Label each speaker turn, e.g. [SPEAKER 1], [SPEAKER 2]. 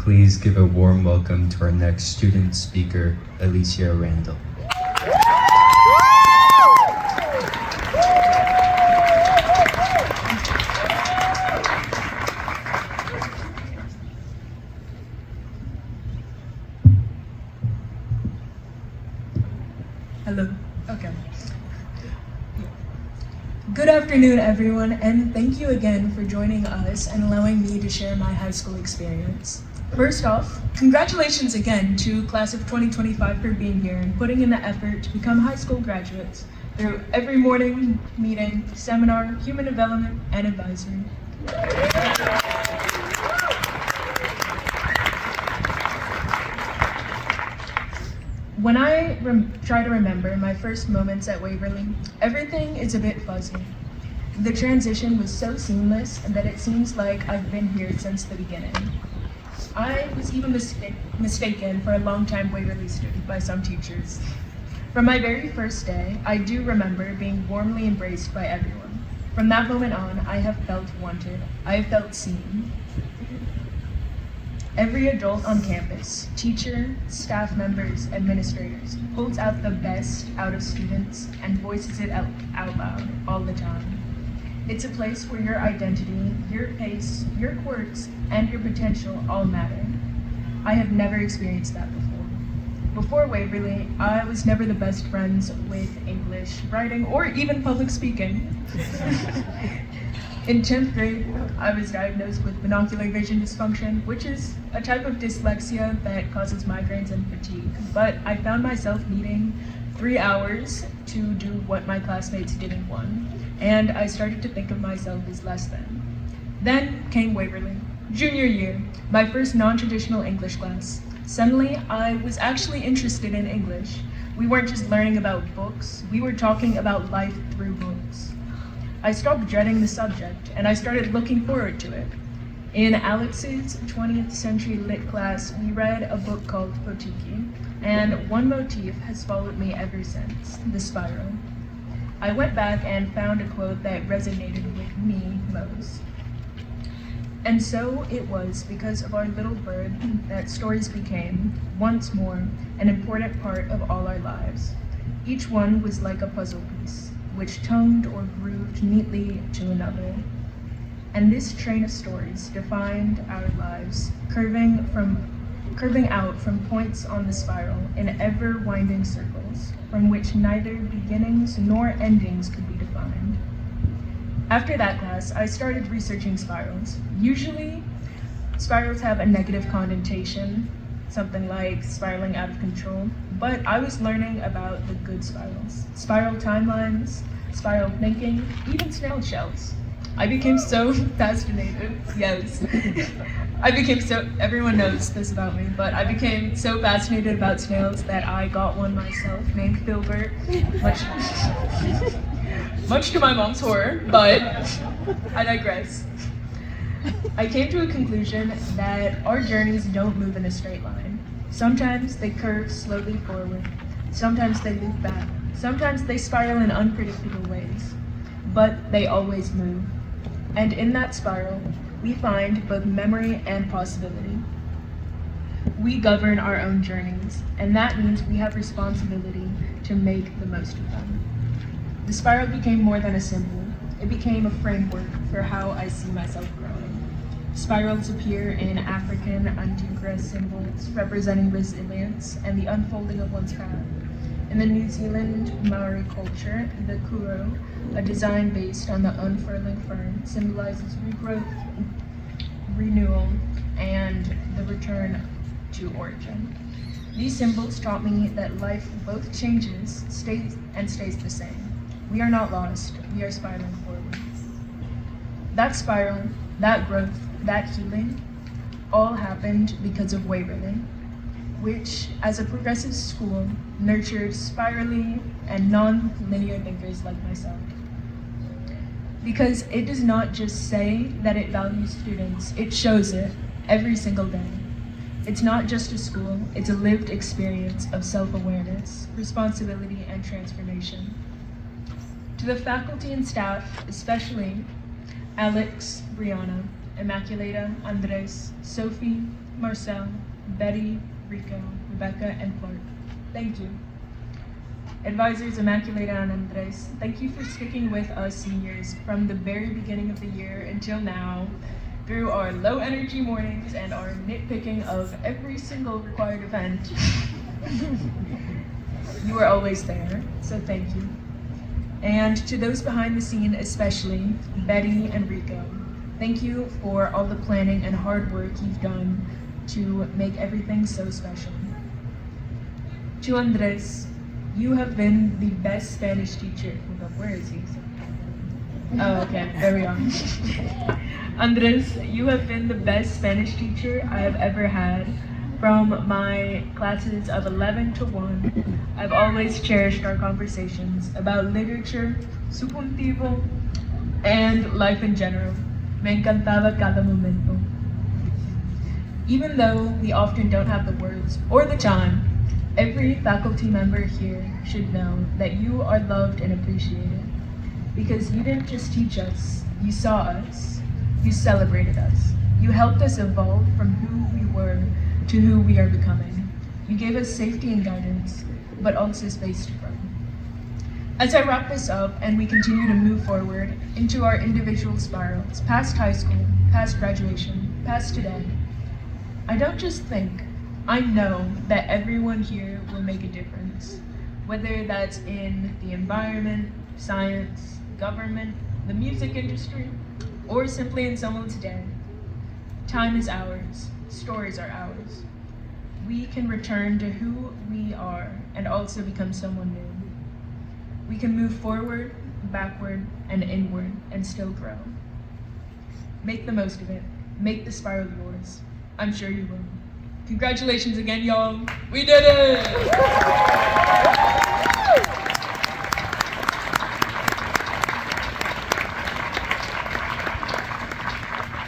[SPEAKER 1] please give a warm welcome to our next student speaker, Alicia Randall.
[SPEAKER 2] Hello. Okay. Good afternoon, everyone, and thank you again for joining us and allowing me to share my high school experience. First off, congratulations again to class of 2025 for being here and putting in the effort to become high school graduates through every morning meeting, seminar, human development, and advisory. When I try to remember my first moments at Waverly, everything is a bit fuzzy. The transition was so seamless that it seems like I've been here since the beginning. I was even mistaken for a longtime Waverly student by some teachers. From my very first day, I do remember being warmly embraced by everyone. From that moment on, I have felt wanted. I have felt seen. Every adult on campus, teacher, staff members, administrators, pulls out the best out of students and voices it out loud all the time. It's a place where your identity, your pace, your quirks, and your potential all matter. I have never experienced that before. Before Waverly, I was never the best friends with English, writing, or even public speaking. In 10th grade, I was diagnosed with binocular vision dysfunction, which is a type of dyslexia that causes migraines and fatigue. But I found myself needing 3 hours to do what my classmates did in 1, and I started to think of myself as less than. Then came Waverly. Junior year, my first non-traditional English class. Suddenly, I was actually interested in English. We weren't just learning about books, we were talking about life through books. I stopped dreading the subject, and I started looking forward to it. In Alex's 20th century lit class, we read a book called Potiki, and one motif has followed me ever since, the spiral. I went back and found a quote that resonated with me most. And so it was because of our little bird that stories became, once more, an important part of all our lives. Each one was like a puzzle piece, which tongued or grooved neatly to another. And this train of stories defined our lives, curving out from points on the spiral in ever-winding circles, from which neither beginnings nor endings could be defined. After that class, I started researching spirals. Usually, spirals have a negative connotation, something like spiraling out of control, but I was learning about the good spirals. Spiral timelines, spiral thinking, even snail shells. I became so fascinated, yes. Everyone knows this about me, but I became so fascinated about snails that I got one myself named Filbert, much to my mom's horror, but I digress. I came to a conclusion that our journeys don't move in a straight line. Sometimes they curve slowly forward, sometimes they loop back, sometimes they spiral in unpredictable ways, but they always move. And in that spiral, we find both memory and possibility. We govern our own journeys, and that means we have responsibility to make the most of them. The spiral became more than a symbol. It became a framework for how I see myself growing. Spirals appear in African Antiqua symbols representing resilience and the unfolding of one's path. In the New Zealand Maori culture, the kuro, a design based on the unfurling fern, symbolizes regrowth, renewal, and the return to origin. These symbols taught me that life both changes, stays the same. We are not lost, we are spiraling forward. That spiral, that growth, that healing, all happened because of Waverly, which, as a progressive school, nurtured spirally and non-linear thinkers like myself. Because it does not just say that it values students, it shows it every single day. It's not just a school, it's a lived experience of self-awareness, responsibility, and transformation. To the faculty and staff, especially Alex, Brianna, Immaculata, Andres, Sophie, Marcel, Betty, Rico, Rebecca, and Clark. Thank you. Advisors Immaculata and Andres, thank you for sticking with us seniors from the very beginning of the year until now, through our low energy mornings and our nitpicking of every single required event. You were always there, so thank you. And to those behind the scene, especially Betty and Rico, thank you for all the planning and hard work you've done to make everything so special. To Andres, you have been the best Spanish teacher. Hold up, where is he? Oh, okay, there we are. Andres, you have been the best Spanish teacher I have ever had. From my classes of 11 to 1, I've always cherished our conversations about literature, subjuntivo, and life in general. Me encantaba cada momento. Even though we often don't have the words or the time, every faculty member here should know that you are loved and appreciated. Because you didn't just teach us, you saw us, you celebrated us, you helped us evolve from who we were to who we are becoming. You gave us safety and guidance, but also space to grow. As I wrap this up and we continue to move forward into our individual spirals, past high school, past graduation, past today, I don't just think, I know that everyone here will make a difference, whether that's in the environment, science, government, the music industry, or simply in someone's day. Time is ours, stories are ours. We can return to who we are and also become someone new. We can move forward, backward, and inward and still grow. Make the most of it. Make the spiral yours. I'm sure you will. Congratulations again, y'all. We did it!